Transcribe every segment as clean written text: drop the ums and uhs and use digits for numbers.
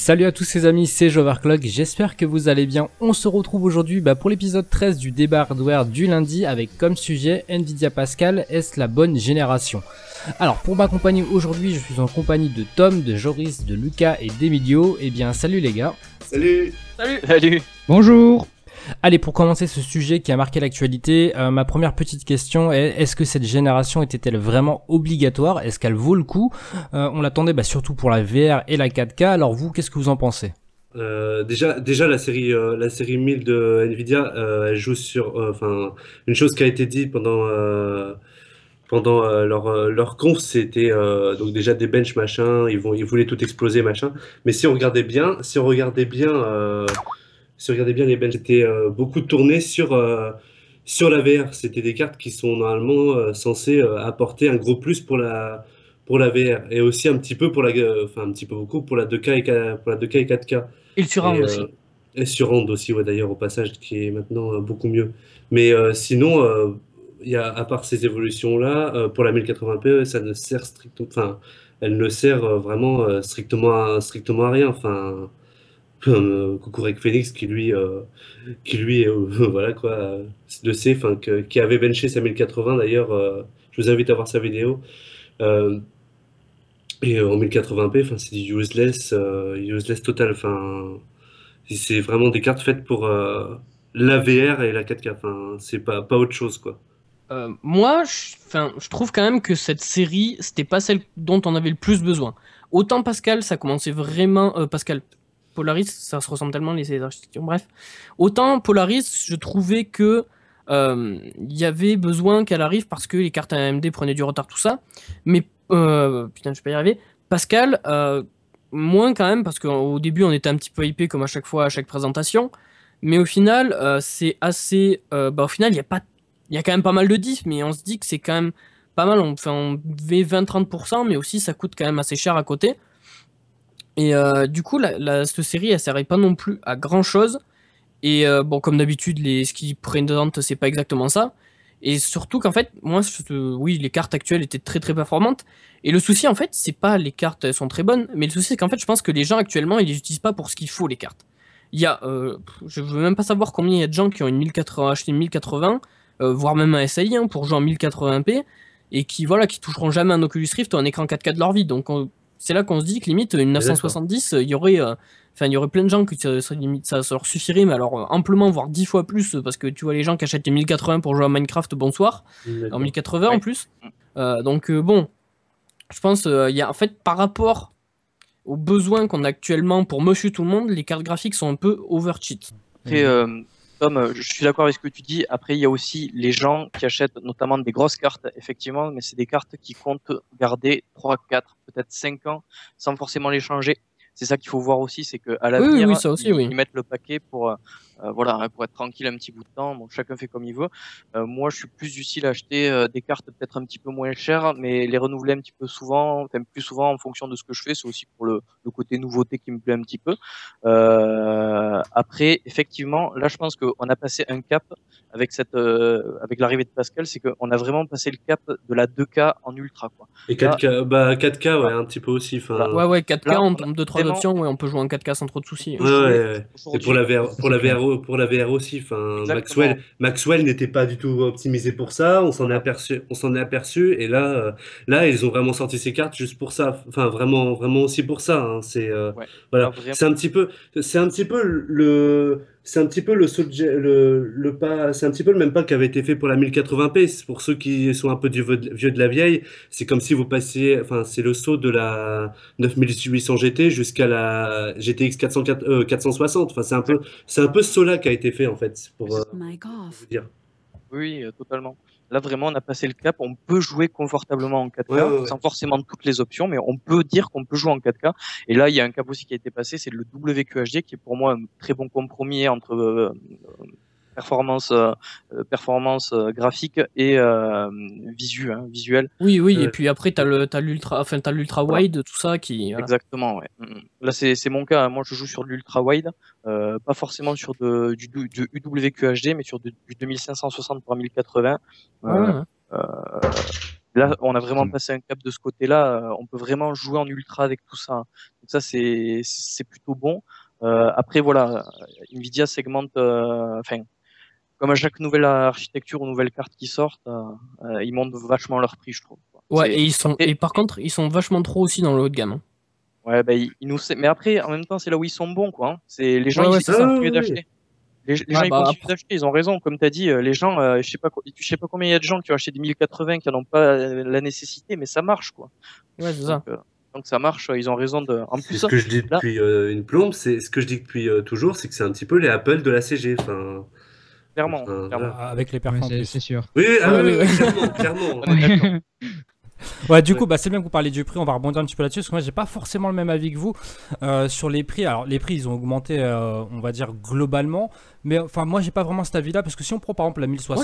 Salut à tous ces amis, c'est Joverclock, j'espère que vous allez bien. On se retrouve aujourd'hui pour l'épisode 13 du débat hardware du lundi avec comme sujet Nvidia Pascal, est-ce la bonne génération? Alors pour m'accompagner aujourd'hui, je suis en compagnie de Tom, de Joris, de Lucas et d'Emilio. Eh bien salut les gars. Salut. Salut. Salut. Bonjour. Allez, pour commencer ce sujet qui a marqué l'actualité, ma première petite question est, est-ce que cette génération était-elle vraiment obligatoire? Est-ce qu'elle vaut le coup? On l'attendait surtout pour la VR et la 4K, alors vous, qu'est-ce que vous en pensez? Déjà la série 1000 de Nvidia, elle joue sur, une chose qui a été dit pendant leur conf, c'était donc déjà des bench machin, ils voulaient tout exploser machin. Mais si on regardait bien, les benches, c'était beaucoup tourné sur la VR. C'était des cartes qui sont normalement censées apporter un gros plus pour la VR et aussi un petit peu un petit peu beaucoup pour la 2K pour la 2K et 4K. Et le surround Et, aussi. et surround aussi, ouais, d'ailleurs, au passage, qui est maintenant beaucoup mieux. Mais sinon, à part ces évolutions-là, pour la 1080p, ça ne sert strictement, elle ne sert vraiment strictement à rien. Coucou Rec Phoenix qui lui voilà quoi, le sait, qui avait benché sa 1080 d'ailleurs. Je vous invite à voir sa vidéo. Euh, et en 1080p, c'est du useless total. C'est vraiment des cartes faites pour la VR et la 4K. C'est pas autre chose, quoi. Moi, je trouve quand même que cette série, c'était pas celle dont on avait le plus besoin. Autant Pascal, ça commençait vraiment... Pascal, Polaris, ça se ressemble tellement les architectures, bref. Autant Polaris, je trouvais que il y avait besoin qu'elle arrive parce que les cartes AMD prenaient du retard, tout ça. Mais, putain, je vais pas y arriver. Pascal, moins quand même, parce qu'au début, on était un petit peu hypé comme à chaque fois, à chaque présentation. Mais au final, c'est assez... au final, il y a quand même pas mal de diffs, mais on se dit que c'est quand même pas mal. On fait 20-30%, mais aussi ça coûte quand même assez cher à côté. Et du coup, cette série, elle servait pas non plus à grand chose. Et bon, comme d'habitude, ce qui présente, c'est pas exactement ça. Et surtout qu'en fait, moi, oui, les cartes actuelles étaient très très performantes. Et le souci, en fait, c'est pas les cartes, elles sont très bonnes, mais le souci, c'est qu'en fait, je pense que les gens actuellement, ils les utilisent pas pour ce qu'il faut, les cartes. Il y a, je veux même pas savoir combien il y a de gens qui ont acheté une 1080, voire même un SAI pour jouer en 1080p, et qui toucheront jamais un Oculus Rift ou un écran 4K de leur vie. Donc c'est là qu'on se dit que limite une 970, il y aurait plein de gens qui limite ça leur suffirait, mais alors amplement, voire 10 fois plus, parce que tu vois les gens qui achètent les 1080 pour jouer à Minecraft, bonsoir, en 1080 en plus. Donc bon, je pense il y a en fait par rapport aux besoins qu'on a actuellement pour monsieur tout le monde, les cartes graphiques sont un peu overcheat. Après, Tom, je suis d'accord avec ce que tu dis. Après, il y a aussi les gens qui achètent notamment des grosses cartes, effectivement, mais c'est des cartes qui comptent garder 3, 4, peut-être 5 ans sans forcément les changer. C'est ça qu'il faut voir aussi, c'est qu'à l'avenir, oui, ça aussi, ils mettent le paquet pour être tranquille un petit bout de temps. Bon, chacun fait comme il veut. Moi, je suis plus utile à acheter des cartes peut-être un petit peu moins chères, mais les renouveler un petit peu souvent, enfin plus souvent en fonction de ce que je fais. C'est aussi pour le côté nouveauté qui me plaît un petit peu. Après, effectivement, là, je pense qu'on a passé un cap avec avec l'arrivée de Pascal, c'est qu'on a vraiment passé le cap de la 2K en ultra, quoi. Et 4K, ouais, un petit peu aussi. Ouais, 4K, Là, on tombe 2-3 vraiment... options, ouais, on peut jouer en 4K sans trop de soucis. Ouais. Et pour la VR aussi. Maxwell n'était pas du tout optimisé pour ça. On s'en est aperçu. Et là, ils ont vraiment sorti ces cartes juste pour ça. Vraiment, vraiment aussi pour ça. Hein. Voilà. C'est un petit peu le saut le pas. C'est un petit peu le même pas qui avait été fait pour la 1080p. Pour ceux qui sont un peu vieux de la vieille, c'est comme si vous passiez. C'est le saut de la 9800 GT jusqu'à la GTX 460. C'est un peu ce saut-là qui a été fait en fait pour vous dire. Oui, totalement. Là, vraiment, on a passé le cap. On peut jouer confortablement en 4K, Ouais. sans forcément toutes les options, mais on peut dire qu'on peut jouer en 4K. Et là, il y a un cap aussi qui a été passé, c'est le WQHD, qui est pour moi un très bon compromis entre performance graphique et visuel. Oui, et puis après, t'as l'ultra wide, tout ça qui. Voilà. Exactement, ouais. Là, c'est mon cas. Moi, je joue sur de l'ultra wide, pas forcément sur du UWQHD, mais sur du 2560 par 1080. Là, on a vraiment passé un cap de ce côté-là. On peut vraiment jouer en ultra avec tout ça. Donc ça, c'est plutôt bon. Après, voilà, Nvidia segmente, enfin, comme à chaque nouvelle architecture ou nouvelle carte qui sortent, ils montent vachement leur prix, je trouve. Ouais, et par contre, ils sont vachement trop aussi dans le haut de gamme. Hein. Ouais, bah, mais après, en même temps, c'est là où ils sont bons, quoi. Hein. C'est les gens, Ouais, ils c'est ça. continuent d'acheter. Les gens, ils bah, continuent d'acheter. Ils ont raison, comme t'as dit. Les gens, je sais pas combien il y a de gens qui ont acheté des 1080 qui n'en ont pas la nécessité, mais ça marche, quoi. Ouais, c'est ça. Donc ça marche. Ils ont raison de. En plus, ce que je dis là, depuis une plombe, c'est ce que je dis depuis toujours, c'est que c'est un petit peu les Apple de la CG. Enfin, clairement. voilà. Avec les perfs en plus. C'est sûr. Oui, Ouais. clairement. On est d'accord. Ouais, du coup, c'est bien que vous parliez du prix. On va rebondir un petit peu là-dessus parce que moi, j'ai pas forcément le même avis que vous sur les prix. Alors, les prix, ils ont augmenté, on va dire globalement. Mais enfin, moi, j'ai pas vraiment cet avis-là parce que si on prend par exemple la 1060.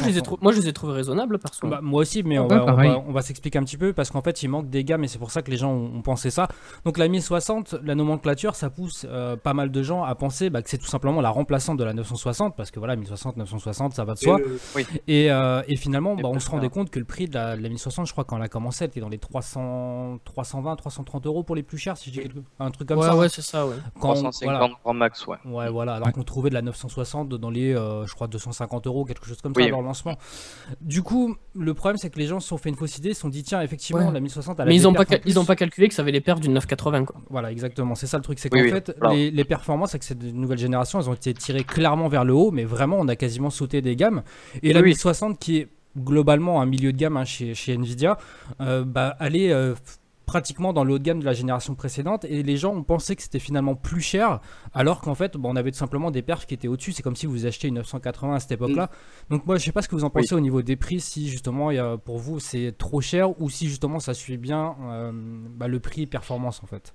Moi, je les ai trouvés raisonnables perso. Moi aussi, mais Ouais, on va s'expliquer un petit peu parce qu'en fait, il manque des gammes et c'est pour ça que les gens ont pensé ça. Donc, la 1060, la nomenclature, ça pousse pas mal de gens à penser que c'est tout simplement la remplaçante de la 960 parce que voilà, 1060, 960, ça va de soi. Oui. Et finalement, on se rendait compte que le prix de la 1060, je crois, quand elle a commencé, elle était dans les 320, 330 euros pour les plus chers, si j'ai un truc comme ça. Ouais, c'est ça, ouais. 350 grand max, ouais. Ouais, voilà. Alors qu'on trouvait de la 960 dans les, je crois, 250 euros, quelque chose comme ça, à leur lancement. Du coup, le problème, c'est que les gens se sont fait une fausse idée, se sont dit, tiens, effectivement, la 1060, elle a mais des ils ont pas calculé que ça avait les perfs d'une 980, quoi. Voilà, exactement. C'est ça le truc, c'est qu'en fait, les performances avec cette nouvelle génération, elles ont été tirées clairement vers le haut, mais vraiment, on a quasiment sauté des gammes. Et la 1060, qui est globalement un milieu de gamme chez Nvidia, elle est pratiquement dans le haut de gamme de la génération précédente et les gens ont pensé que c'était finalement plus cher alors qu'en fait on avait tout simplement des perfs qui étaient au-dessus. C'est comme si vous achetiez une 980 à cette époque-là. Donc moi je sais pas ce que vous en pensez au niveau des prix, si justement pour vous c'est trop cher ou si justement ça suit bien le prix performance en fait.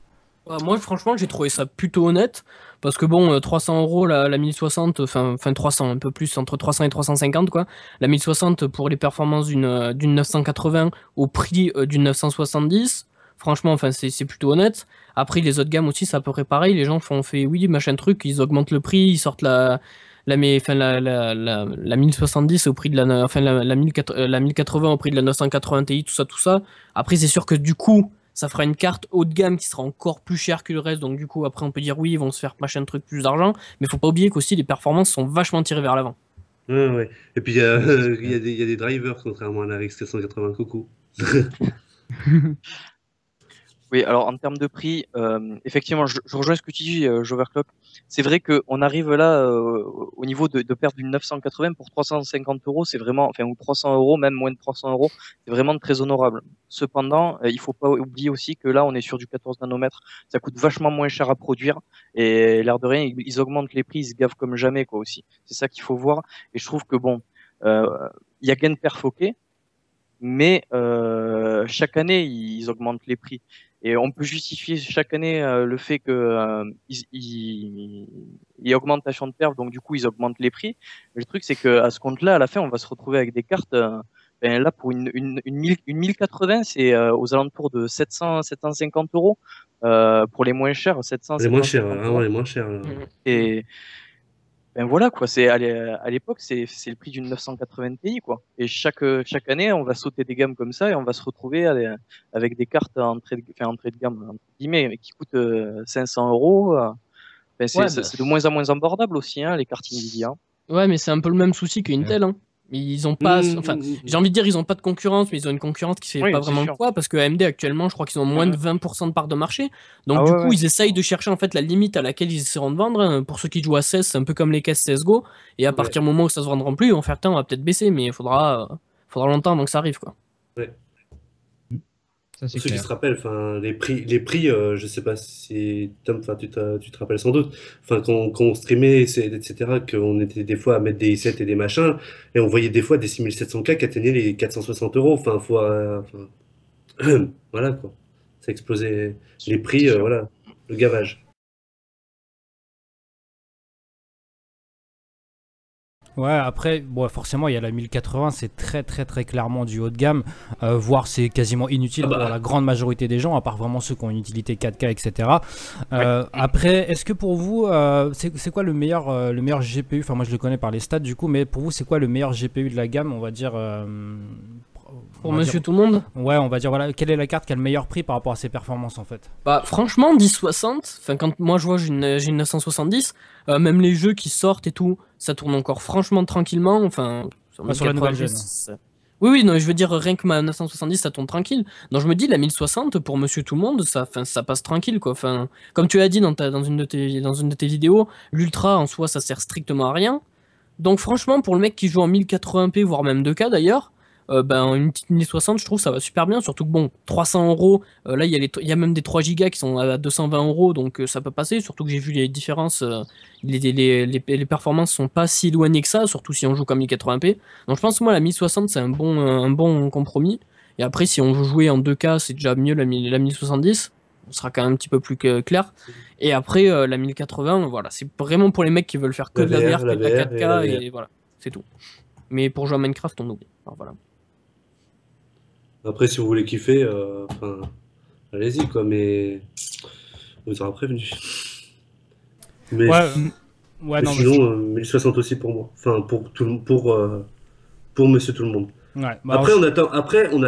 Moi, franchement, j'ai trouvé ça plutôt honnête. Parce que bon, 300 euros la 1060, enfin 300, un peu plus, entre 300 et 350, quoi. La 1060 pour les performances d'une 980 au prix d'une 970. Franchement, enfin, c'est plutôt honnête. Après, les autres gammes aussi, c'est à peu près pareil. Les gens fait oui, machin truc, ils augmentent le prix, ils sortent la 1070 au prix de la 1080 au prix de la 980 Ti, tout ça. Après, c'est sûr que du coup, ça fera une carte haut de gamme qui sera encore plus chère que le reste. Donc du coup, après, on peut dire oui, ils vont se faire machin truc plus d'argent. Mais faut pas oublier qu'aussi les performances sont vachement tirées vers l'avant. Ouais. Et puis il y a des drivers contrairement à la RX 480. Coucou. Oui, alors en termes de prix, effectivement, je rejoins ce que tu dis, Joverclock. C'est vrai qu'on arrive là au niveau de perdre d'une 980 pour 350 euros, c'est vraiment, enfin, ou 300 euros, même moins de 300 euros, c'est vraiment très honorable. Cependant, il faut pas oublier aussi que là, on est sur du 14 nanomètres, ça coûte vachement moins cher à produire, et l'air de rien, ils augmentent les prix, ils se gavent comme jamais, quoi, aussi. C'est ça qu'il faut voir, et je trouve que bon, il y a gain de perf, ok, mais chaque année, ils augmentent les prix. Et on peut justifier chaque année le fait que il y a augmentation de perf, donc du coup ils augmentent les prix. Mais le truc c'est que à ce compte-là, à la fin, on va se retrouver avec des cartes. Là pour une 1080, c'est aux alentours de 750 euros. Pour les moins chers, 700. Les moins chers, vraiment les moins chers. Là. Et voilà quoi, c'est à l'époque c'est le prix d'une 980 Ti quoi. Et chaque année on va sauter des gammes comme ça et on va se retrouver avec des cartes entrée de gamme entre guillemets qui coûtent 500 euros. C'est de moins en moins abordable aussi les cartes Nvidia. Ouais, mais c'est un peu le même souci que Intel. Hein. Ils ont pas, enfin, j'ai envie de dire ils ont pas de concurrence, mais ils ont une concurrence qui fait pas vraiment de poids parce que AMD actuellement, je crois qu'ils ont moins de 20% de part de marché. Donc du coup, ils essayent de chercher en fait la limite à laquelle ils essaieront de vendre. Pour ceux qui jouent à 16, c'est un peu comme les caisses CS:GO. Et à partir du moment où ça se vendra plus, ils vont faire on va peut-être baisser, mais il faudra longtemps avant que ça arrive quoi. Ouais. Ça, pour ceux qui se rappellent, les prix, je sais pas si Tom, tu te rappelles sans doute, quand on streamait, etc., qu'on était des fois à mettre des i7 et des machins, et on voyait des fois des 6700K qui atteignaient les 460 euros. Voilà quoi, ça explosait les prix, voilà, le gavage. Ouais, après, forcément, il y a la 1080, c'est très très très clairement du haut de gamme, voire c'est quasiment inutile pour la grande majorité des gens, à part vraiment ceux qui ont une utilité 4K, etc. Après, est-ce que pour vous, c'est quoi le meilleur GPU? Enfin, moi je le connais par les stats du coup, mais pour vous, c'est quoi le meilleur GPU de la gamme, on va dire, Pour on va Monsieur dire, Tout le Monde. ouais, on va dire voilà, quelle est la carte qui a le meilleur prix par rapport à ses performances en fait. Bah franchement 1060, enfin quand moi je vois j'ai une 970, même les jeux qui sortent et tout, ça tourne encore franchement tranquillement, enfin Sur la nouvelle 1080, gen. Oui non, je veux dire rien que ma 970 ça tourne tranquille. Donc je me dis la 1060 pour Monsieur Tout le Monde, ça passe tranquille quoi. Enfin comme tu as dit dans une de tes vidéos, l'ultra en soi ça sert strictement à rien. Donc franchement pour le mec qui joue en 1080p voire même 2K d'ailleurs, ben, une petite 1060, je trouve ça va super bien. Surtout que bon, 300 euros, là il y a même des 3 Go qui sont à 220 euros, donc ça peut passer. Surtout que j'ai vu les différences, les performances sont pas si éloignées que ça, surtout si on joue comme 1080p. Donc je pense que moi la 1060 c'est un bon compromis. Et après, si on veut jouer en 2K, c'est déjà mieux la 1070. On sera quand même un petit peu plus clair. Et après, la 1080, voilà, c'est vraiment pour les mecs qui veulent faire que de la VR, que de la 4K, et voilà, c'est tout. Mais pour jouer à Minecraft, on oublie. Alors, voilà. Après, si vous voulez kiffer, allez-y, quoi, mais on vous aura prévenu. Mais, Ouais, ouais, mais non, sinon, 1060 aussi pour moi. Enfin, pour Monsieur Tout le Monde. ouais, bah, Après, on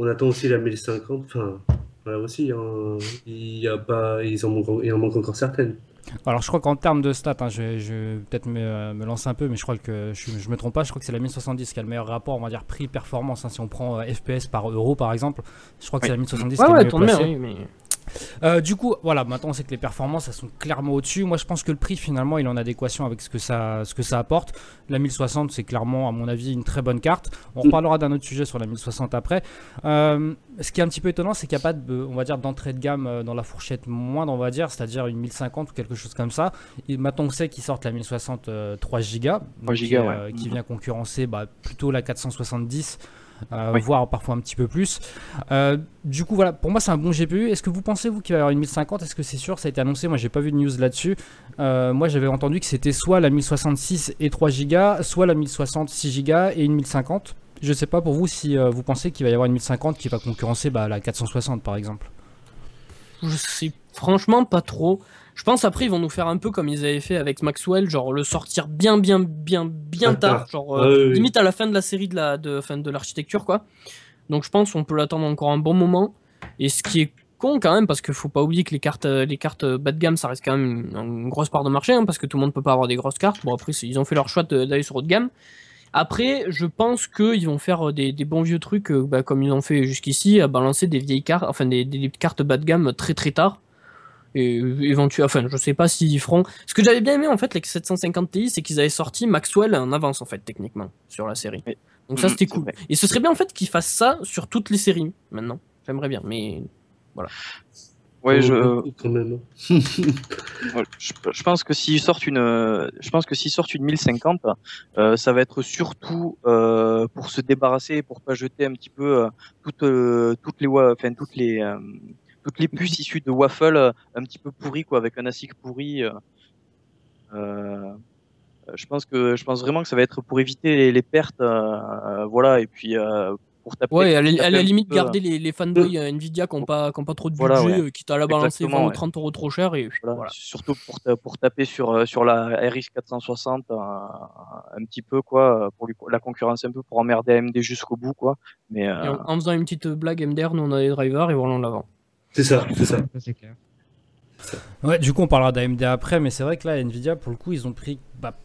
attend aussi la 1050. Enfin, voilà aussi, hein, il en manque encore certaines. alors je crois qu'en termes de stats, hein, je vais peut-être me lancer un peu, mais je crois que je me trompe pas, je crois que c'est la 1070 qui a le meilleur rapport, on va dire prix-performance, hein, si on prend FPS par euro par exemple, je crois que c'est la 1070 qui est le mieux tourne bien, placée. oui, mais... Du coup, voilà, maintenant on sait que les performances elles sont clairement au-dessus. Moi je pense que le prix finalement il est en adéquation avec ce que ça apporte. La 1060 c'est clairement à mon avis une très bonne carte. On reparlera d'un autre sujet sur la 1060 après. Ce qui est un petit peu étonnant c'est qu'il n'y a pas on va dire d'entrée de gamme dans la fourchette moindre on va dire, c'est-à-dire une 1050 ou quelque chose comme ça. Et maintenant on sait qu'ils sortent la 1060 3 Go, qui vient concurrencer plutôt la 470. Oui. Voire parfois un petit peu plus. Du coup, voilà, pour moi, c'est un bon GPU. Est-ce que vous pensez, vous, qu'il va y avoir une 1050? Est-ce que c'est sûr? Ça a été annoncé. Moi, j'ai pas vu de news là-dessus. Moi, j'avais entendu que c'était soit la 1066 et 3 Go, soit la 1060 6 Go et une 1050. Je sais pas pour vous si vous pensez qu'il va y avoir une 1050 qui va concurrencer la 460 par exemple. Je sais franchement pas trop. Je pense après ils vont nous faire un peu comme ils avaient fait avec Maxwell, genre le sortir bien tard, genre limite à la fin de la série de l'architecture quoi. Donc je pense qu'on peut l'attendre encore un bon moment. Et ce qui est con quand même parce qu'il faut pas oublier que les cartes bas de gamme ça reste quand même une grosse part de marché hein, parce que tout le monde peut pas avoir des grosses cartes. Bon après ils ont fait leur choix d'aller sur haut de gamme. Après, je pense qu'ils vont faire des bons vieux trucs, comme ils ont fait jusqu'ici, à balancer des vieilles cartes, enfin des cartes bas de gamme très tard. Et éventuellement, enfin, je sais pas s'ils feront. Ce que j'avais bien aimé en fait, les 750 Ti, c'est qu'ils avaient sorti Maxwell en avance en fait, techniquement, sur la série. Oui. Donc ça, c'était cool. Vrai. Et ce serait bien en fait qu'ils fassent ça sur toutes les séries maintenant. J'aimerais bien, mais voilà. Ouais, quand même. je pense que s'ils sortent une 1050, ça va être surtout pour se débarrasser, pour pas jeter un petit peu toutes les puces issues de waffle un petit peu pourries quoi, avec un ASIC pourri. Je pense vraiment que ça va être pour éviter les pertes, voilà, et puis pour taper. Ouais, à la limite, garder les fanboys Nvidia qui n'ont pas trop de budget, Voilà, ouais. quitte à la balancer 20 ou ouais. 30 euros trop cher. Et voilà. Surtout pour taper sur la RX 460 un petit peu, quoi, pour la concurrence un peu, pour emmerder AMD jusqu'au bout, quoi. Mais, en faisant une petite blague MDR, nous on a des drivers et voilà, on l'avant. C'est ça. C'est clair. Ouais, du coup on parlera d'AMD après, mais c'est vrai que là Nvidia pour le coup ils ont pris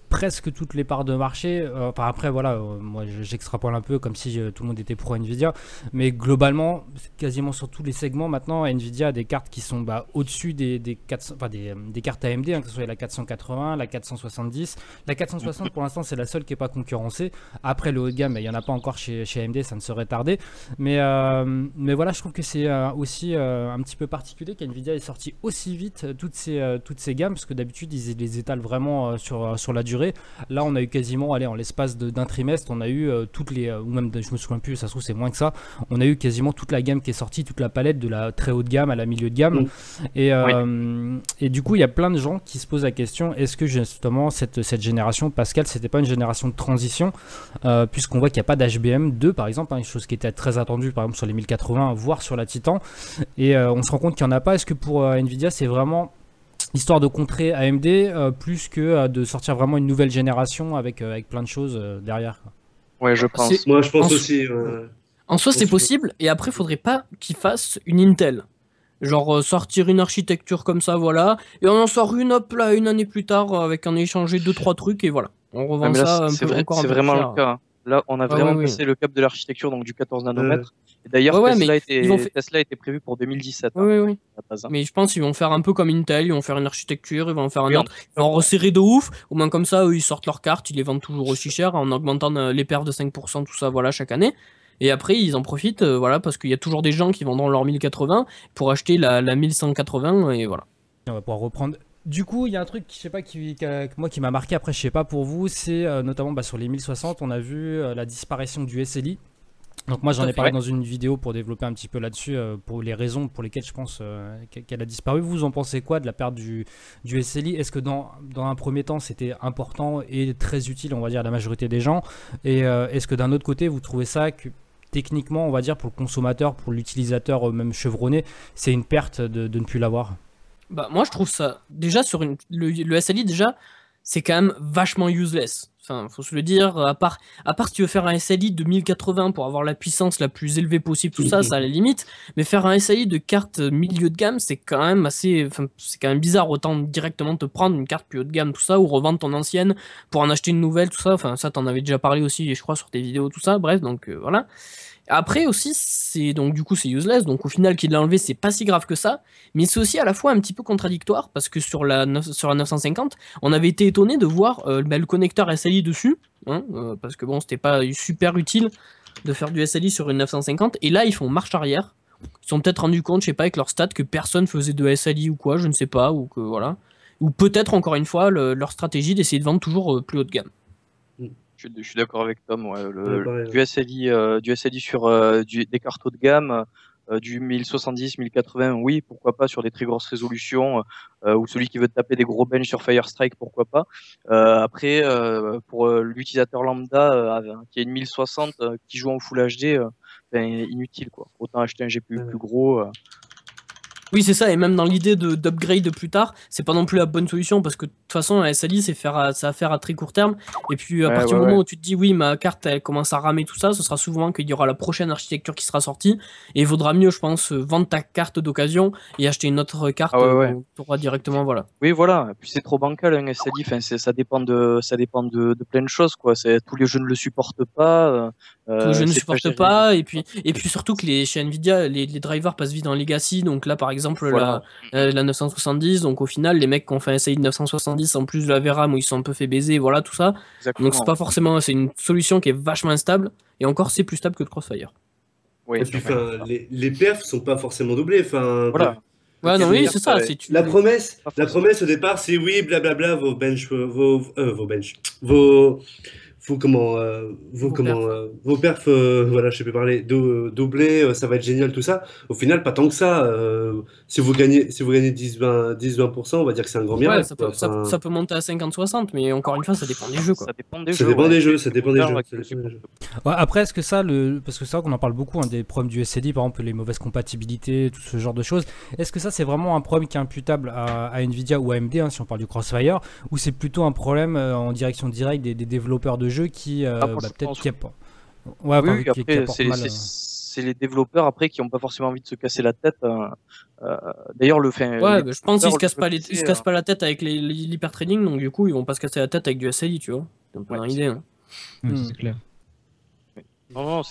presque toutes les parts de marché. Enfin après voilà, moi j'extrapole un peu comme si tout le monde était pro Nvidia, mais globalement quasiment sur tous les segments maintenant Nvidia a des cartes qui sont au-dessus des cartes AMD, hein, que ce soit la 480, la 470, la 460 pour l'instant c'est la seule qui est pas concurrencée. Après le haut de gamme il y en a pas encore chez AMD, ça ne serait tardé, mais voilà, je trouve que c'est aussi un petit peu particulier qu'Nvidia ait sorti aussi vite toutes ces gammes, parce que d'habitude ils les étalent vraiment sur la durée. Là on a eu quasiment, en l'espace d'un trimestre, on a eu toutes les, ou même je me souviens plus, ça se trouve c'est moins que ça, on a eu quasiment toute la gamme qui est sortie, toute la palette de la très haute gamme à la milieu de gamme. Et du coup il y a plein de gens qui se posent la question, est-ce que justement cette génération Pascal c'était pas une génération de transition, puisqu'on voit qu'il n'y a pas d'HBM2 par exemple, hein, une chose qui était très attendue par exemple sur les 1080 voire sur la Titan, et on se rend compte qu'il n'y en a pas. Est-ce que pour Nvidia c'est vraiment histoire de contrer AMD plus que de sortir vraiment une nouvelle génération avec plein de choses derrière, quoi? Ouais, je pense. C'est- Moi, je pense En- aussi. En soi, c'est Ensuite- possible, et après, faudrait pas qu'ils fassent une Intel. Genre sortir une architecture comme ça, voilà, et on en sort une, hop là, une année plus tard, avec un échangé 2-3 trucs, et voilà. On Ouais, revend mais là, ça c'est vrai, encore un c'est peu plus vraiment le cher. cas, hein. Là, on a Ouais, vraiment ouais, passé le cap de l'architecture, donc du 14 Ouais. nanomètres. Et d'ailleurs, Ouais, mais ils vont Tesla était prévu pour 2017, Oui, hein, oui, oui. à la base, hein. Mais je pense qu'ils vont faire un peu comme Intel, ils vont faire une architecture, ils vont en faire un Oui, en autre, ils vont en resserrer de ouf, au moins comme ça, eux, ils sortent leurs cartes, ils les vendent toujours aussi cher en augmentant les perfs de 5%, tout ça, voilà, chaque année. Et après, ils en profitent, voilà, parce qu'il y a toujours des gens qui vendront leur 1080 pour acheter la 1180, et voilà. On va pouvoir reprendre. Du coup, il y a un truc, je sais pas, moi qui m'a marqué, après je sais pas pour vous, c'est notamment sur les 1060, on a vu la disparition du SLI. Donc moi j'en Tout à ai fait, parlé ouais. dans une vidéo pour développer un petit peu là-dessus, pour les raisons pour lesquelles je pense qu'elle a disparu. Vous en pensez quoi de la perte du SLI? Est-ce que dans un premier temps c'était important et très utile, on va dire, à la majorité des gens? Et est-ce que d'un autre côté vous trouvez ça que techniquement, on va dire, pour le consommateur, pour l'utilisateur même chevronné, c'est une perte de ne plus l'avoir? Bah, moi, je trouve ça, déjà, le SLI, déjà, c'est quand même vachement useless. Enfin, faut se le dire, à part si tu veux faire un SLI de 1080 pour avoir la puissance la plus élevée possible, tout ça, ça à la limite. Mais faire un SLI de carte milieu de gamme, c'est quand même assez, enfin, c'est quand même bizarre. Autant directement te prendre une carte plus haut de gamme, tout ça, ou revendre ton ancienne pour en acheter une nouvelle, tout ça. Enfin, ça, t'en avais déjà parlé aussi, je crois, sur tes vidéos, tout ça. Bref, donc voilà. Après aussi, c'est donc du coup c'est useless, donc au final qu'il l'a enlevé c'est pas si grave que ça, mais c'est aussi à la fois un petit peu contradictoire parce que sur la 950, on avait été étonné de voir le connecteur SLI dessus, hein, parce que bon c'était pas super utile de faire du SLI sur une 950, et là ils font marche arrière, ils se sont peut-être rendus compte, je sais pas, avec leur stats que personne faisait de SLI ou quoi, je ne sais pas, ou que voilà, ou peut-être encore une fois leur stratégie d'essayer de vendre toujours plus haut de gamme. Je suis d'accord avec Tom, ouais, Ouais, pareil, du SLI sur des cartes haut de gamme, du 1070, 1080, oui, pourquoi pas sur des très grosses résolutions, ou celui qui veut taper des gros bench sur Firestrike, pourquoi pas. Après, pour l'utilisateur lambda qui a une 1060, qui joue en Full HD, ben, inutile quoi. Autant acheter un GPU Ouais. plus gros. Oui, c'est ça, et même dans l'idée d'upgrade plus tard, c'est pas non plus la bonne solution parce que de toute façon, un SLI, ça va faire à très court terme. Et puis, à Ouais, partir ouais, du moment ouais. où tu te dis, oui, ma carte, elle commence à ramer tout ça, ce sera souvent qu'il y aura la prochaine architecture qui sera sortie. Et il vaudra mieux, je pense, vendre ta carte d'occasion et acheter une autre carte Ah ouais, ouais. où tu auras directement, voilà. Oui, voilà. Et puis c'est trop bancal un SLI. Enfin, ça dépend de plein de choses, quoi. Tous les jeux ne le supportent pas. Tous les jeux ne C'est pas supportent géré. pas, et puis surtout que chez Nvidia, les drivers passent vite en Legacy. Donc là, par exemple, Voilà. la 970, donc au final, les mecs qui ont fait un SI de 970 en plus de la VRAM où ils sont un peu fait baiser, voilà tout ça. Donc c'est Exactement. pas forcément, c'est une solution qui est vachement instable, et encore c'est plus stable que le Crossfire. Oui, Et puis, c'est vrai. les perfs sont pas forcément doublés. Voilà. Ouais, non, C'est- oui, c'est ça. C'est La promesse, Pas la forcément. promesse au départ, c'est oui, blablabla, vos bench, vos bench, vos perfs, voilà, je sais plus parler, doublés, ça va être génial tout ça. Au final, pas tant que ça. Si vous gagnez 10-20%, on va dire que c'est un grand Ouais, miracle, quoi. Enfin, ça peut monter à 50-60, mais encore une fois, ça dépend des jeux, quoi. Ça dépend des ça jeux. dépend Ouais. des jeux, Les ça dépend des compteurs, jeux, qui le ça dépend des supportent jeux. Ouais, après, est-ce que ça, parce que c'est vrai qu'on en parle beaucoup, hein, des problèmes du SLI, par exemple les mauvaises compatibilités, tout ce genre de choses, est-ce que ça c'est vraiment un problème qui est imputable à Nvidia ou AMD, hein, si on parle du Crossfire, ou c'est plutôt un problème en direction directe des développeurs de jeux qui, moi, je peut-être pense. qui apportent, ouais, Oui, enfin, oui, qui après, apportent mal. c'est les développeurs après qui n'ont pas forcément envie de se casser la tête. D'ailleurs, Ouais, les bah, je pense qu'ils se développeurs, cassent le pas jeu ils se PC, cassent pas la tête avec l'hypertrading, donc du coup, ils vont pas se casser la tête avec du SLI, tu vois. C'est un peu Ouais, dans c'est l'idée, hein. Ouais, Hmm. c'est clair. non, non,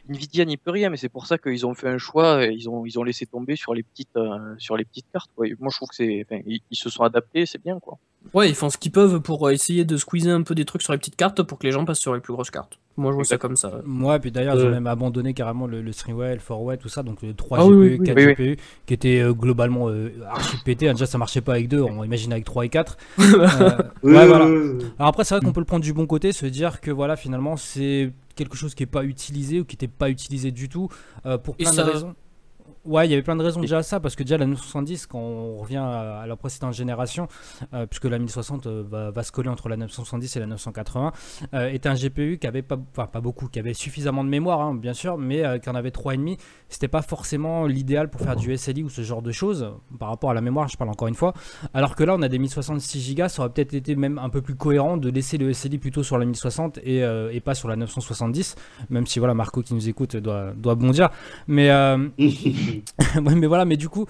Nvidia n'y peut rien, mais c'est pour ça qu'ils ont fait un choix. Et ils ont laissé tomber sur les petites cartes, quoi. Et moi, je trouve que ils se sont adaptés, c'est bien, quoi. Ouais, ils font ce qu'ils peuvent pour essayer de squeezer un peu des trucs sur les petites cartes pour que les gens passent sur les plus grosses cartes. Moi, je vois ça Exactement. comme ça. Ouais, puis d'ailleurs, ils ont Ouais. même abandonné carrément le Streamway, le 4-way, tout ça, donc 3 Ah oui, GPU, oui, 4 oui, oui. GPU, qui étaient globalement archi pétés. Déjà, ça marchait pas avec 2, on imagine avec 3 et 4. Oui, Ouais, voilà. oui, oui. Alors après, c'est vrai qu'on peut le prendre du bon côté, se dire que voilà, finalement, c'est quelque chose qui est pas utilisé ou qui n'était pas utilisé du tout pour Et plein de ça- raisons. Ouais, il y avait plein de raisons déjà à ça, parce que déjà la 970, quand on revient à la précédente génération, puisque la 1060 va se coller entre la 970 et la 980, était un GPU qui avait pas beaucoup, qui avait suffisamment de mémoire, hein, bien sûr, mais qui en avait 3,5. C'était pas forcément l'idéal pour faire du SLI ou ce genre de choses, par rapport à la mémoire, je parle encore une fois. Alors que là, on a des 1066 Go, ça aurait peut-être été même un peu plus cohérent de laisser le SLI plutôt sur la 1060 et pas sur la 970, même si voilà, Marco qui nous écoute doit bondir. Mais ouais, mais voilà, mais du coup,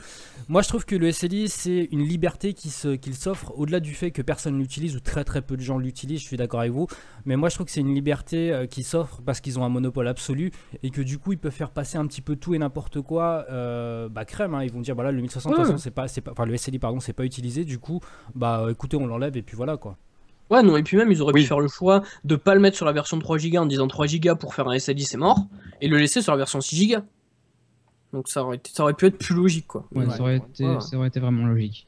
moi je trouve que le SLI c'est une liberté qu'il s'offre au-delà du fait que personne l'utilise ou très très peu de gens l'utilisent, je suis d'accord avec vous, mais moi je trouve que c'est une liberté qui s'offre parce qu'ils ont un monopole absolu et que du coup ils peuvent faire passer un petit peu tout et n'importe quoi, crème, hein, ils vont dire voilà, le 1060 de toute façon, enfin le SLI pardon, c'est pas utilisé, du coup écoutez, on l'enlève et puis voilà quoi. Ouais, non, et puis même, ils auraient pu faire le choix de pas le mettre sur la version 3 Go en disant 3 Go pour faire un SLI, c'est mort, et le laisser sur la version 6 Go. Donc ça aurait pu être plus logique, quoi. Ouais, ça aurait été vraiment logique.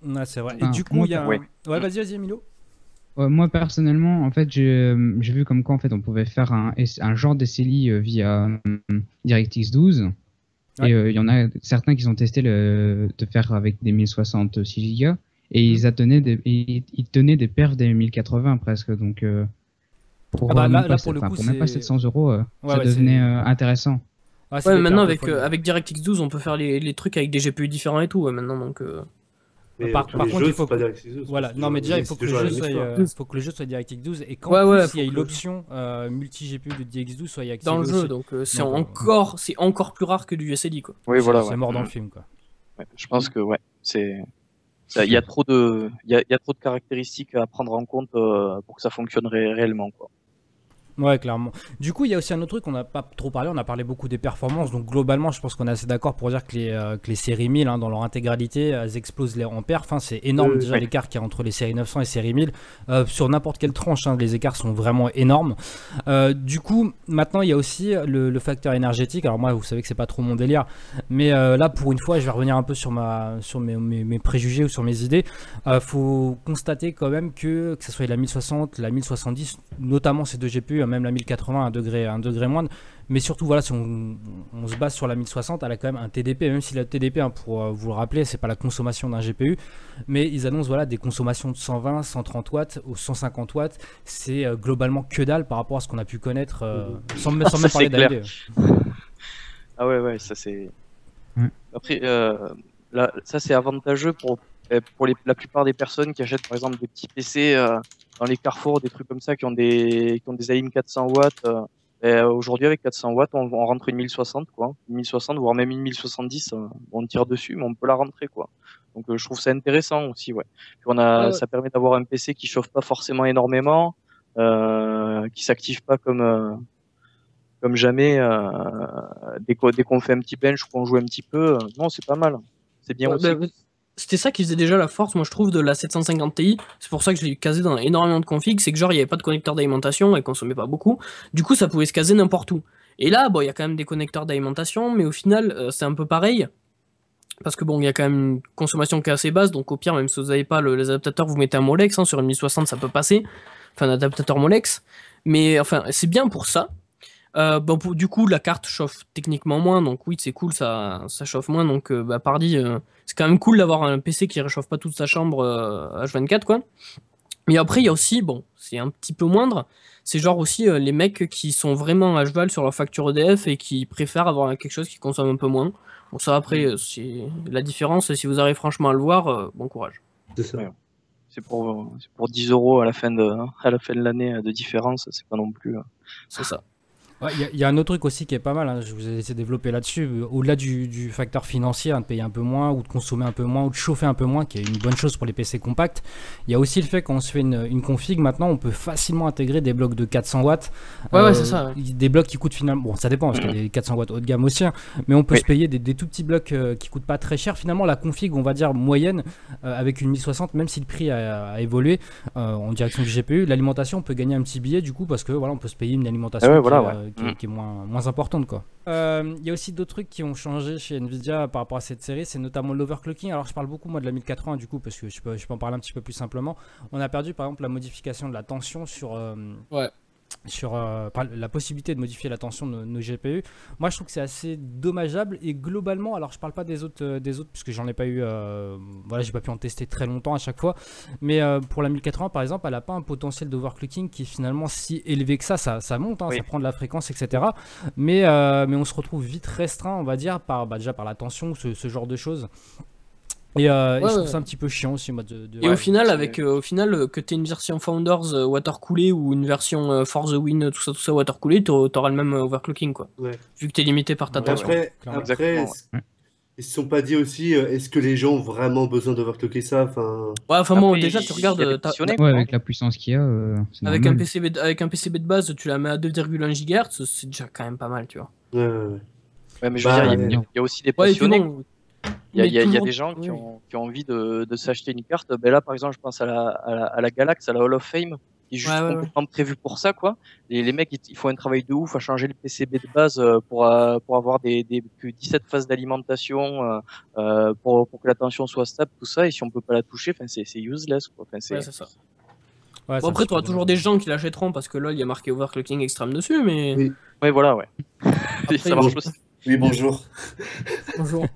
Ouais, c'est vrai. Enfin, et du coup, il y a ouais, vas-y, Emilio. Moi, personnellement, en fait, j'ai vu comme quoi, en fait, on pouvait faire un genre d'SLI via DirectX 12. Ouais. Et il y en a certains qui ont testé de faire avec des 1066 Go. Et ils tenaient des perfs des 1080 presque, donc pour là, pour le coup, pour même pas 700 €, ça devenait intéressant. Ouais, mais maintenant avec DirectX 12, on peut faire les trucs avec des GPU différents et tout, maintenant donc. Par contre, il faut pas DirectX 12. Voilà, non mais déjà il faut que le jeu soit DirectX 12 et quand il y a l'option multi GPU de DirectX 12 soit activé dans le jeu, aussi. donc c'est encore plus rare que du SLI quoi. Oui, voilà. C'est mort dans le film quoi. Ouais, je pense que il y a trop de caractéristiques à prendre en compte pour que ça fonctionne réellement quoi. Ouais, clairement. Du coup, il y a aussi un autre truc qu'on n'a pas trop parlé. On a parlé beaucoup des performances. Donc, globalement, je pense qu'on est assez d'accord pour dire que les séries 1000, hein, dans leur intégralité, elles explosent en perf. Hein, c'est énorme déjà l'écart qu'il y a entre les séries 900 et séries 1000. Sur n'importe quelle tranche, hein, les écarts sont vraiment énormes. Du coup, maintenant, il y a aussi le facteur énergétique. Alors, moi, vous savez que c'est pas trop mon délire. Mais là, pour une fois, je vais revenir un peu sur mes préjugés ou sur mes idées. Faut constater quand même que ce soit la 1060, la 1070, notamment ces deux GPU, même la 1080 un degré moindre, mais surtout voilà, si on se base sur la 1060, elle a quand même un TDP, même si la TDP, hein, pour vous le rappeler, c'est pas la consommation d'un GPU, mais ils annoncent voilà, des consommations de 120, 130 watts ou 150 watts, c'est globalement que dalle par rapport à ce qu'on a pu connaître sans même parler d'AMD. Ah ouais, ça c'est... Après, là, ça c'est avantageux pour la plupart des personnes qui achètent par exemple des petits PC dans les carrefours, des trucs comme ça, qui ont des AM 400 watts. Aujourd'hui, avec 400 watts, on rentre une 1060, quoi. Une 1060, voire même une 1070, on tire dessus, mais on peut la rentrer, quoi. Donc, je trouve ça intéressant aussi, ouais. Puis ça permet d'avoir un PC qui chauffe pas forcément énormément, qui s'active pas comme jamais, dès qu'on fait un petit bench ou qu'on joue un petit peu. Non, c'est pas mal. C'est bien aussi. C'était ça qui faisait déjà la force, moi je trouve, de la 750 Ti. C'est pour ça que je l'ai casé dans énormément de configs. C'est que genre il n'y avait pas de connecteur d'alimentation, elle consommait pas beaucoup. Du coup ça pouvait se caser n'importe où. Et là, bon, il y a quand même des connecteurs d'alimentation, mais au final c'est un peu pareil. Parce que bon, il y a quand même une consommation qui est assez basse, donc au pire, même si vous n'avez pas les adaptateurs, vous mettez un Molex, hein, sur une 1060 ça peut passer. Enfin un adaptateur Molex. Mais enfin, c'est bien pour ça. Du coup la carte chauffe techniquement moins, donc oui c'est cool, ça chauffe moins, donc pardi, c'est quand même cool d'avoir un PC qui réchauffe pas toute sa chambre H24 quoi. Mais après il y a aussi, bon c'est un petit peu moindre, c'est genre aussi les mecs qui sont vraiment à cheval sur leur facture EDF et qui préfèrent avoir quelque chose qui consomme un peu moins. Bon ça après c'est la différence, si vous arrivez franchement à le voir, bon courage. C'est ça. Ouais. C'est pour 10 € à la fin de l'année de différence, c'est pas non plus. C'est ça. Il y a un autre truc aussi qui est pas mal, hein, je vous ai laissé développer là-dessus, au-delà du facteur financier, hein, de payer un peu moins ou de consommer un peu moins ou de chauffer un peu moins, qui est une bonne chose pour les PC compacts. Il y a aussi le fait quand on se fait une config, maintenant on peut facilement intégrer des blocs de 400 watts. Ouais, c'est ça. Ouais. Des blocs qui coûtent finalement, bon ça dépend parce qu'il y a des 400 watts haut de gamme aussi, hein, mais on peut se payer des tout petits blocs qui coûtent pas très cher. Finalement la config, on va dire moyenne, avec une 1060, même si le prix a évolué en direction du GPU, l'alimentation on peut gagner un petit billet du coup parce que voilà, on peut se payer une alimentation qui est moins importante quoi. Il y a aussi d'autres trucs qui ont changé chez Nvidia par rapport à cette série, c'est notamment l'overclocking. Alors je parle beaucoup moi de la 1080 du coup parce que je peux en parler un petit peu plus simplement. On a perdu par exemple la modification de la tension sur la possibilité de modifier la tension de nos GPU. Moi je trouve que c'est assez dommageable et globalement, alors je parle pas des autres puisque j'en ai pas eu, voilà, j'ai pas pu en tester très longtemps à chaque fois, mais pour la 1080 par exemple, elle a pas un potentiel d'overclocking qui est finalement si élevé que ça monte, hein, Oui. ça prend de la fréquence, etc. Mais on se retrouve vite restreint, on va dire, déjà par la tension, ce genre de choses. Et je trouve ça un petit peu chiant aussi, moi, Et au final, c'est- que tu aies une version Founders watercoolée ou une version For the Win, tout ça watercoolé, t'auras le même overclocking, quoi. Ouais. Vu que t'es limité par ta Ouais, tension. clairement. Après, Exactement, ils se sont pas dit aussi, est-ce que les gens ont vraiment besoin d'overclocker ça? Enfin, Ouais, enfin bon, Après, déjà, tu il y a regardes, des passionnés, Ouais, quoi. avec la puissance qu'il y a, c'est avec normal. avec un PCB de base, tu la mets à 2,1 GHz, c'est déjà quand même pas mal, tu vois. ouais, ouais, ouais. Ouais, mais je veux Bah, dire, il y ouais. a aussi des Ouais, et puis passionnés. bon, Il y a, mais il y a- tout il y le a monde- des gens oui. qui ont envie de s'acheter une carte. Ben là, par exemple, je pense à la Galax, à la Hall of Fame, qui est juste Ouais. complètement prévue pour ça, quoi. Et les mecs, ils font un travail de ouf à changer le PCB de base pour avoir que 17 phases d'alimentation, pour que la tension soit stable, tout ça. Et si on peut pas la toucher, enfin, c'est useless, quoi. Enfin, Ouais, c'est ça. Ouais, Bon, c'est après, un tu auras petit peu toujours des gens qui l'achèteront parce que là, il y a marqué overclocking extrême dessus, mais. Oui. Ouais, voilà, ouais. Ça marche bon. aussi. Oui, bonjour. Bonjour.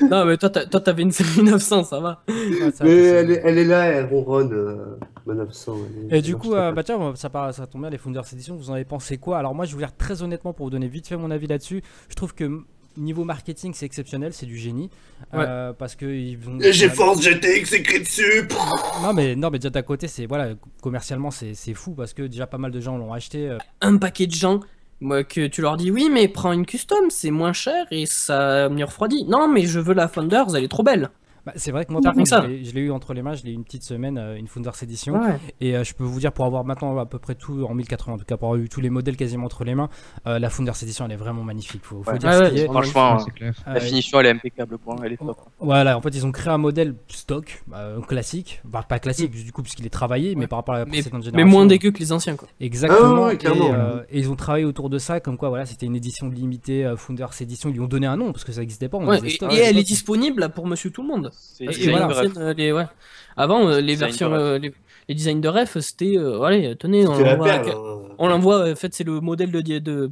Non, mais toi, t'avais une série 900, ça va. Ouais, ça, Mais c'est- elle est là, elle ronronne, ma 900. Et du coup, bah tiens, ça tombe bien, les Founders Edition, vous en avez pensé quoi? Alors moi, je vais vous dire très honnêtement pour vous donner vite fait mon avis là-dessus. Je trouve que niveau marketing, c'est exceptionnel, c'est du génie. Parce que ils vont. Les GeForce GTX écrit dessus. Non, mais déjà d'à côté, c'est voilà, commercialement, c'est fou parce que déjà pas mal de gens l'ont acheté. Un paquet de gens, moi, que tu leur dis oui, mais prends une custom, c'est moins cher et ça m'y refroidit. Non, mais je veux la Founders, elle est trop belle. Bah, c'est vrai que moi, Ça par fait contre, ça. je l'ai eu entre les mains, je l'ai eu une petite semaine, une Founders Edition. Ouais. Et je peux vous dire, pour avoir maintenant à peu près tout en 1080, en tout cas pour avoir eu tous les modèles quasiment entre les mains, la Founders Edition elle est vraiment magnifique. Faut Ouais. dire Ouais, ce qui est. Franchement, Ouais, c'est clair. la finition, elle est impeccable, quoi. Elle est top. Voilà, en fait, ils ont créé un modèle stock, classique, enfin, pas classique du coup, puisqu'il est travaillé, mais par rapport à la Mais, précédente mais génération. moins dégueu que les anciens, quoi. Exactement. Ah ouais, clairement. Et ils ont travaillé autour de ça, comme quoi, voilà, c'était une édition limitée, Founders Edition. Ils lui ont donné un nom parce que ça n'existait pas. On Ouais, disait stock, et elle stock. est disponible là, pour monsieur tout le monde. C'est Et design voilà. de rêve. Ouais. Avant, les Design versions, de rêve. les designs de ref, c'était, allez, tenez, C'était la perle. Hein. on l'envoie, en fait, c'est le modèle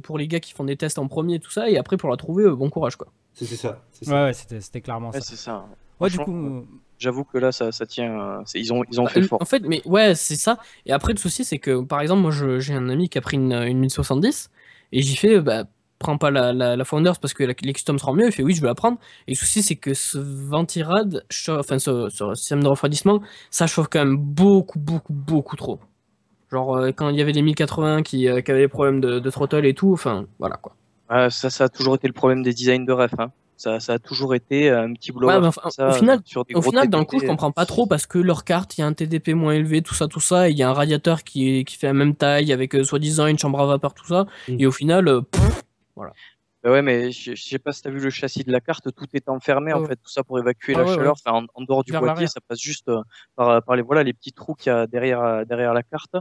pour les gars qui font des tests en premier, tout ça, et après, pour la trouver, bon courage, quoi. C'est ça. C'est ça. Ouais, c'était clairement Ouais, ça. c'est ça. Ouais, du Franchement, coup. j'avoue que là, ça tient. Ils ont fait fort. En fait, mais ouais, c'est ça. Et après, le souci, c'est que, par exemple, moi, j'ai un ami qui a pris une 1070, et j'y fais, bah, prends pas la Founders parce que les customs seront mieux. Il fait, oui, je vais la prendre. Et le souci, c'est que ce ventirad, enfin, ce système de refroidissement, ça chauffe quand même beaucoup trop. Genre, quand il y avait les 1080 qui avaient des problèmes de throttle et tout, enfin, voilà, quoi. Ça a toujours été le problème des designs de ref. Hein. Ça a toujours été un petit blower Ouais, bah, comme ça, au final, sur des Au gros final, d'un coup, je TDP. comprends pas trop parce que leur carte, il y a un TDP moins élevé, tout ça, et il y a un radiateur qui fait la même taille avec soi-disant une chambre à vapeur, tout ça, et au final, Bah ouais, mais je sais pas si t'as vu le châssis de la carte, tout est enfermé en Ouais. fait, tout ça pour évacuer Ah la ouais, chaleur. Enfin, en dehors du Vers boîtier, l'arrière. ça passe juste par les petits trous qu'il y a derrière la carte.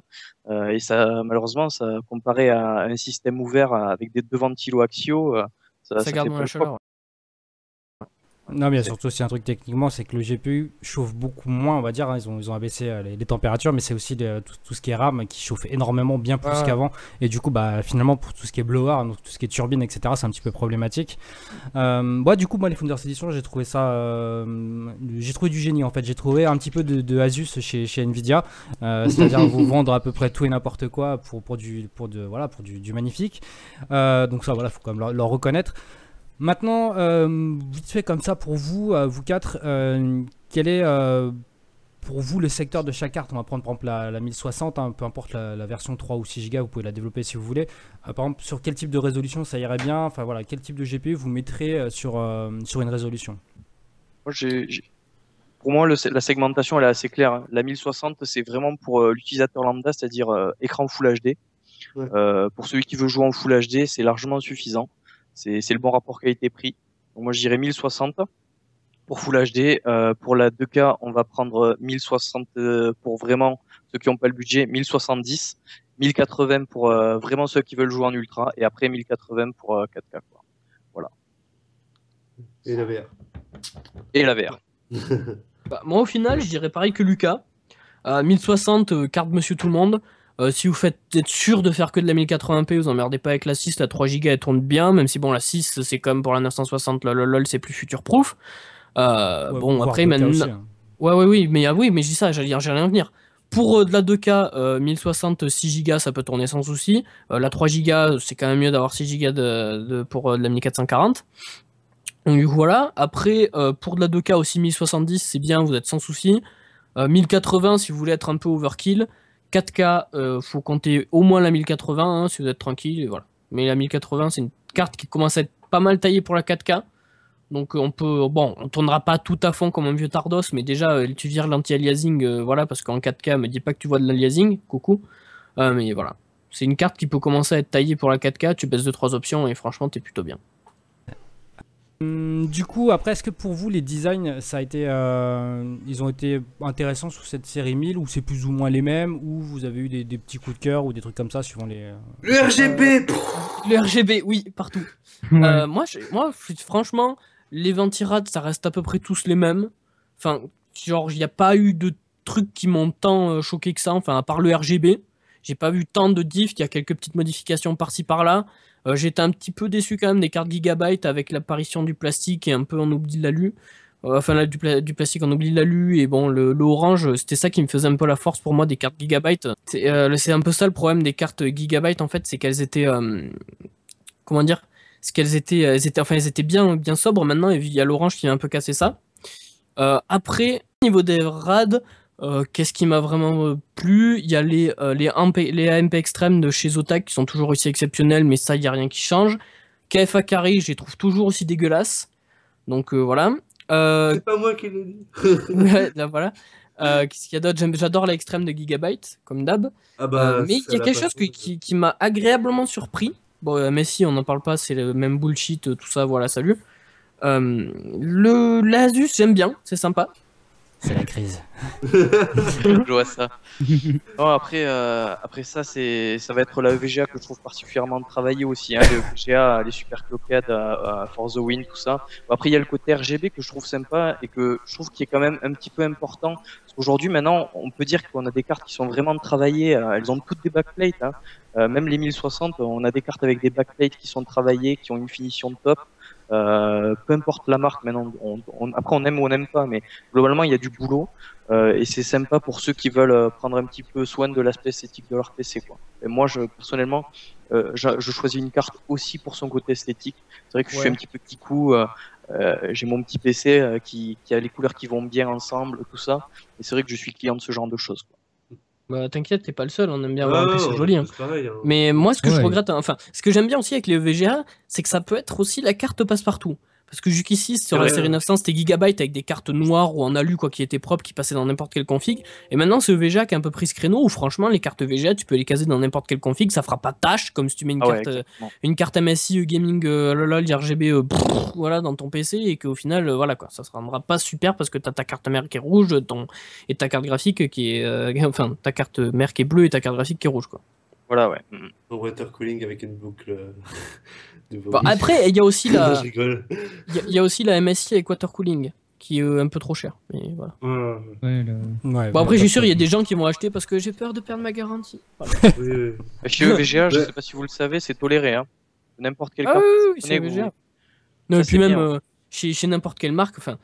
Et ça, malheureusement, ça comparé à un système ouvert avec des deux ventilos axiaux, ça garde fait moins pas la le poids. chaleur. Non, mais il y a surtout aussi un truc techniquement, c'est que le GPU chauffe beaucoup moins, on va dire. Hein, ils ont abaissé les températures, mais c'est aussi tout ce qui est RAM qui chauffe énormément, bien plus Ouais. qu'avant. Et du coup, bah, finalement, pour tout ce qui est blower, donc tout ce qui est turbine, etc., c'est un petit peu problématique. Du coup, moi, les Founders Edition, j'ai trouvé ça. J'ai trouvé du génie en fait. J'ai trouvé un petit peu de Asus chez Nvidia, c'est-à-dire vous vendre à peu près tout et n'importe quoi pour du magnifique. Donc, ça, voilà, faut quand même leur reconnaître. Maintenant, vite fait comme ça pour vous, vous quatre, quel est pour vous le secteur de chaque carte? On va prendre par exemple la 1060, hein, peu importe la version 3 ou 6 Go, vous pouvez la développer si vous voulez. Par exemple, sur quel type de résolution ça irait bien? Enfin voilà, quel type de GPU vous mettrez sur une résolution? Moi, pour moi, la segmentation elle est assez claire. Hein. La 1060, c'est vraiment pour l'utilisateur lambda, c'est-à-dire écran Full HD. Ouais. Pour celui qui veut jouer en Full HD, c'est largement suffisant. C'est le bon rapport qualité-prix. Donc moi, je dirais 1060 pour Full HD. Pour la 2K, on va prendre 1060 pour vraiment ceux qui n'ont pas le budget, 1070, 1080 pour vraiment ceux qui veulent jouer en ultra, et après 1080 pour 4K. Quoi. Voilà. Et la VR. Et la VR. Bah, moi, au final, je dirais pareil que Lucas. 1060, carte Monsieur Tout le Monde. Si vous êtes sûr de faire que de la 1080p, vous emmerdez pas avec la 6, la 3 Go elle tourne bien, même si bon la 6 c'est comme pour la 960, lol c'est plus future proof. Ouais, Bon voire après 2K maintenant, aussi, hein. oui mais je dis ça, j'allais rien venir. Pour de la 2K, 1060 6 Go ça peut tourner sans souci. La 3 Go c'est quand même mieux d'avoir 6 Go pour de la 1440. Donc du coup voilà. Après pour de la 2K aussi 1070 c'est bien, vous êtes sans souci. 1080 si vous voulez être un peu overkill. 4K, faut compter au moins la 1080 hein, si vous êtes tranquille, et voilà. Mais la 1080 c'est une carte qui commence à être pas mal taillée pour la 4K. Donc on tournera pas tout à fond comme un vieux Tardos, mais déjà tu vires l'anti-aliasing, voilà, parce qu'en 4K, me dis pas que tu vois de l'aliasing, coucou. Mais voilà, c'est une carte qui peut commencer à être taillée pour la 4K, tu baisses 2-3 options et franchement t'es plutôt bien. Du coup, après, est-ce que pour vous, les designs, ça a été, ils ont été intéressants sous cette série 1000 ou c'est plus ou moins les mêmes ou vous avez eu des petits coups de cœur ou des trucs comme ça suivant les... Le RGB. Le RGB, oui, partout. Ouais. Moi, franchement, les ventirades, ça reste à peu près tous les mêmes. Enfin, genre, il n'y a pas eu de trucs qui m'ont tant choqué que ça. Enfin, à part le RGB, j'ai pas vu tant de diff. Il y a quelques petites modifications par-ci par-là. J'étais un petit peu déçu quand même des cartes Gigabyte avec l'apparition du plastique et un peu on oublie l'alu. Enfin, là, du plastique on oublie l'alu et bon, le orange, c'était ça qui me faisait un peu la force pour moi des cartes Gigabyte. C'est un peu ça le problème des cartes Gigabyte en fait, c'est qu'elles étaient comment dire, c'est qu'elles étaient, elles étaient bien sobres. Maintenant, il y a l'orange qui a un peu cassé ça. Après, au niveau des rad, qu'est-ce qui m'a vraiment plu? Il y a les AMP extrêmes de chez Zotac qui sont toujours aussi exceptionnels, mais ça, il n'y a rien qui change. KFA carré, je les trouve toujours aussi dégueulasses. Donc voilà. C'est pas moi qui l'ai dit. Ouais, là, voilà. Qu'est-ce qu'il y a d'autre? J'adore l'extrême de Gigabyte, comme d'hab. Ah bah, Mais il y a quelque chose qui m'a agréablement surpris. Bon, Messi, on n'en parle pas, c'est le même bullshit, tout ça, voilà, salut. L'Asus, j'aime bien, c'est sympa. C'est la crise. Je vois ça. Non, après ça, ça va être la EVGA que je trouve particulièrement travaillée aussi. Hein. Le EVGA, les super cloquettes à For the Win, tout ça. Bon, après, il y a le côté RGB que je trouve sympa et que je trouve qui est quand même un petit peu important. Parce qu'aujourd'hui, maintenant, on peut dire qu'on a des cartes qui sont vraiment travaillées. Elles ont toutes des backplates. Hein. Même les 1060, on a des cartes avec des backplates qui sont travaillées, qui ont une finition top. Peu importe la marque, maintenant, après on aime ou on n'aime pas, mais globalement il y a du boulot et c'est sympa pour ceux qui veulent prendre un petit peu soin de l'aspect esthétique de leur PC, quoi. Et moi, personnellement, je choisis une carte aussi pour son côté esthétique. C'est vrai que je suis un petit peu kikou, j'ai mon petit PC qui a les couleurs qui vont bien ensemble, tout ça, et c'est vrai que je suis client de ce genre de choses, quoi. Bah, t'inquiète, t'es pas le seul, on aime bien Ah, avoir un PC on est joli. Hein. tous pareils, hein. Mais moi, ce que je Ouais. regrette, enfin, ce que j'aime bien aussi avec les EVGA, c'est que ça peut être aussi la carte passe-partout. Parce que jusqu'ici, sur la Ouais. série 900, c'était Gigabyte avec des cartes noires ou en alu, quoi, qui étaient propres, qui passaient dans n'importe quelle config. Et maintenant, c'est EVGA qui a un peu pris ce créneau où, franchement, les cartes EVGA, tu peux les caser dans n'importe quelle config, ça fera pas tâche, comme si tu mets Ah ouais, exactement. une carte MSI gaming, lol, RGB, voilà, dans ton PC, et qu'au final, voilà, quoi, ça se rendra pas super parce que t'as ta carte mère qui est rouge, et ta carte graphique qui est, enfin, ta carte mère qui est bleue et ta carte graphique qui est rouge, quoi. Voilà, ouais. En water cooling avec une boucle de Bon, après, il y a aussi Non, je rigole. il y a aussi la MSI avec water cooling qui est un peu trop cher. Mais voilà. Ah, Ouais, Ouais, Bon, après, je suis sûr, il y a des gens qui vont acheter parce que j'ai peur de perdre ma garantie. Voilà. oui, oui. Chez EVGA, je Ouais. sais pas si vous le savez, c'est toléré, hein. N'importe quelle Ah carte. oui, c'est Prenez, EVGA. vous- Non, Ça, et puis c'est même bien. chez n'importe quelle marque, enfin,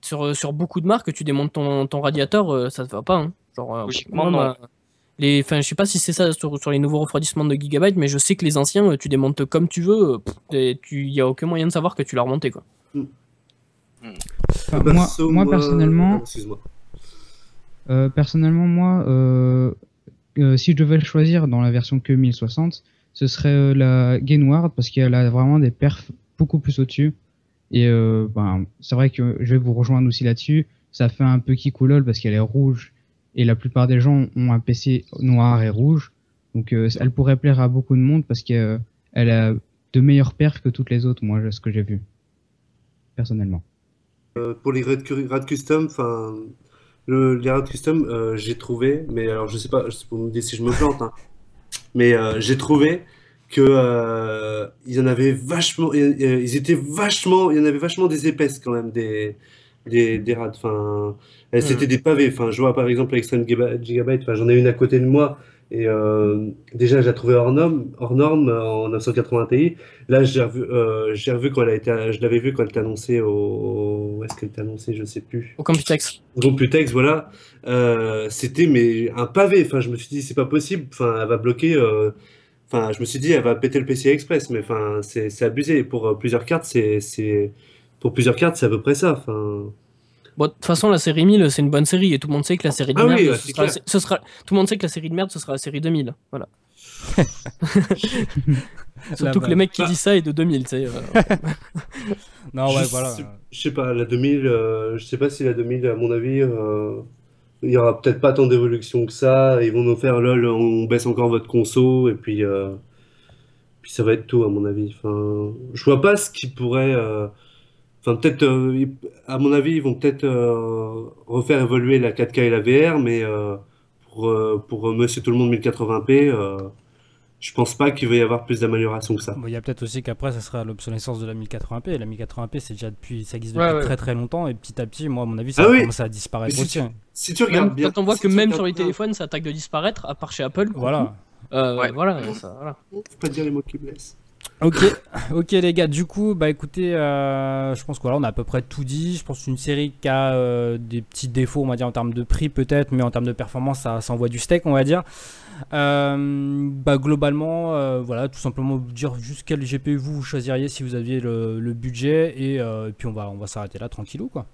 sur beaucoup de marques, tu démontes ton radiateur, ça te va pas. Hein. Genre, Logiquement, moi, non. enfin, je sais pas si c'est ça sur les nouveaux refroidissements de Gigabyte, mais je sais que les anciens, tu démontes comme tu veux, il y a aucun moyen de savoir que tu l'as remonté, quoi. Enfin, Bah, moi personnellement, Ah, excuse-moi. Si je devais le choisir dans la version que 1060, ce serait la Gainward parce qu'elle a vraiment des perfs beaucoup plus au-dessus. Et c'est vrai que je vais vous rejoindre aussi là-dessus. Ça fait un peu kikoulol parce qu'elle est rouge et la plupart des gens ont un PC noir et rouge. Donc elle pourrait plaire à beaucoup de monde parce qu'elle a de meilleurs perfs que toutes les autres, moi, ce que j'ai vu, personnellement. Pour les rad custom, enfin, les rad custom, j'ai trouvé, mais alors je sais pas pour me dire si je me plante, hein, mais j'ai trouvé que il y en avait vachement, ils étaient vachement, il y en avait vachement des épaisses quand même des rad. Enfin, c'était des pavés. Enfin, je vois par exemple l'Extreme Gigabyte. Enfin, j'en ai une à côté de moi. Et déjà, j'ai trouvé hors norme en 980 Ti. Là, j'ai revu quand je l'avais vu quand elle était annoncée où est-ce qu'elle était annoncée, je sais plus. Au Computex. Au Computex, voilà. C'était mais un pavé. Enfin, je me suis dit, c'est pas possible. Enfin, elle va bloquer. Enfin, je me suis dit, elle va péter le PCI Express. Mais enfin, c'est abusé. Pour plusieurs cartes, pour plusieurs cartes, c'est à peu près ça. Enfin. Bon, de toute façon, la série 1000, c'est une bonne série et tout le monde sait que la série de Ah merde, oui, c'est clair. tout le monde sait que la série de merde, ce sera la série 2000. Voilà. Surtout que Bah, les mecs qui disent ça est de 2000, tu sais. Non, ouais, voilà. Je sais pas, la 2000, je sais pas si la 2000, à mon avis, il y aura peut-être pas tant d'évolution que ça. Ils vont nous faire lol, on baisse encore votre conso, et puis ça va être tout, à mon avis. Enfin, je vois pas ce qui pourrait. Enfin, peut-être, à mon avis, ils vont peut-être refaire évoluer la 4K et la VR, mais pour Monsieur Tout le Monde 1080p, je pense pas qu'il va y avoir plus d'amélioration que ça. Bon, il y a peut-être aussi qu'après, ça sera l'obsolescence de la 1080p. Et la 1080p, c'est déjà ça existe Ouais, depuis ouais. très très longtemps. Et petit à petit, moi, à mon avis, ça Ah va oui. commencer à disparaître Mais aussi. si tu regardes Même bien. quand on voit si que tu même regardes sur les bien, téléphones, ça attaque de disparaître, à part chez Apple. Voilà. Ouais. Voilà, voilà. Faut pas dire les mots qui blessent. Ok, ok les gars, du coup, bah écoutez, je pense que voilà, on a à peu près tout dit. Je pense que c'est une série qui a des petits défauts, on va dire, en termes de prix peut-être, mais en termes de performance, ça envoie du steak, on va dire. Bah globalement, voilà, tout simplement dire juste quel GPU vous choisiriez si vous aviez le budget, et puis on va s'arrêter là tranquillou, quoi.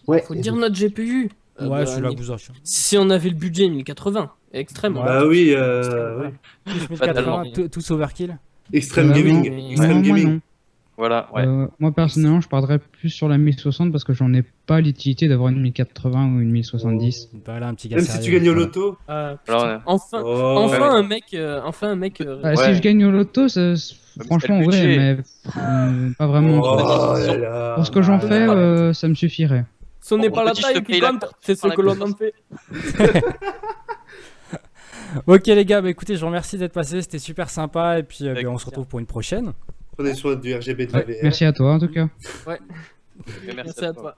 Ouais. Faut dire notre GPU. Ouais, je suis là que vous achetez. Si on avait le budget 1080, extrême. Ouais. Bah oui, Voilà. Tous Fatalement. 1080, tous overkill. Extreme Bah oui. Gaming. Non, Extreme moi Gaming. non. Voilà, ouais. Moi personnellement, je pardrais plus sur la 1060 parce que j'en ai pas l'utilité d'avoir une 1080 ou une 1070. Bah, là, un petit gars Même si sérieux. tu gagnes au loto. Putain, Alors, ouais. enfin, Oh. enfin ouais. un mec, Bah, Ouais. Si je gagne au loto, franchement, c'est le ouais, budget. mais pas vraiment. Oh quoi. là là. Pour ce que j'en Ah, fais, là. ça me suffirait. ce n'est On pas te la dit, je taille te qui paye la compte, carte c'est ce par la que l'on puissance. en fait. Ok les gars, bah écoutez, je vous remercie d'être passés, c'était super sympa, et puis Avec bah, on se plaisir. retrouve pour une prochaine. Prenez soin du RGB de la VR. Merci à toi en tout cas. Merci à toi.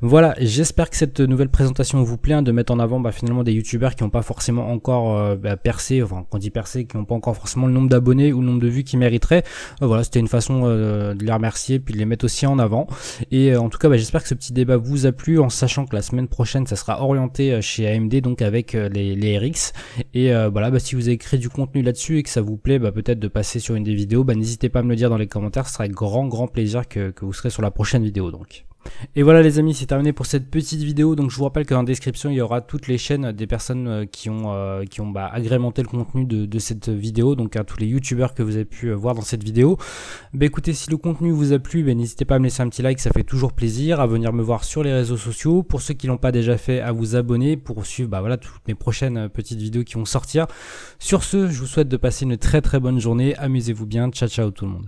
Voilà, j'espère que cette nouvelle présentation vous plaît, hein, de mettre en avant finalement des youtubeurs qui n'ont pas forcément encore percé, enfin quand on dit percé, qui n'ont pas encore forcément le nombre d'abonnés ou le nombre de vues qu'ils mériteraient. Voilà, c'était une façon de les remercier puis de les mettre aussi en avant. Et en tout cas, j'espère que ce petit débat vous a plu, en sachant que la semaine prochaine, ça sera orienté chez AMD, donc avec les RX. Et voilà, si vous avez créé du contenu là-dessus et que ça vous plaît, peut-être de passer sur une des vidéos, n'hésitez pas à me le dire dans les commentaires, ce sera avec grand plaisir que vous serez sur la prochaine vidéo donc. Et voilà les amis, c'est terminé pour cette petite vidéo. Donc je vous rappelle que dans la description il y aura toutes les chaînes des personnes qui ont agrémenté le contenu de cette vidéo, donc à tous les youtubeurs que vous avez pu voir dans cette vidéo. Écoutez, si le contenu vous a plu, n'hésitez pas à me laisser un petit like, ça fait toujours plaisir, à venir me voir sur les réseaux sociaux. Pour ceux qui l'ont pas déjà fait, à vous abonner pour suivre toutes mes prochaines petites vidéos qui vont sortir. Sur ce, je vous souhaite de passer une très bonne journée, amusez-vous bien, ciao tout le monde.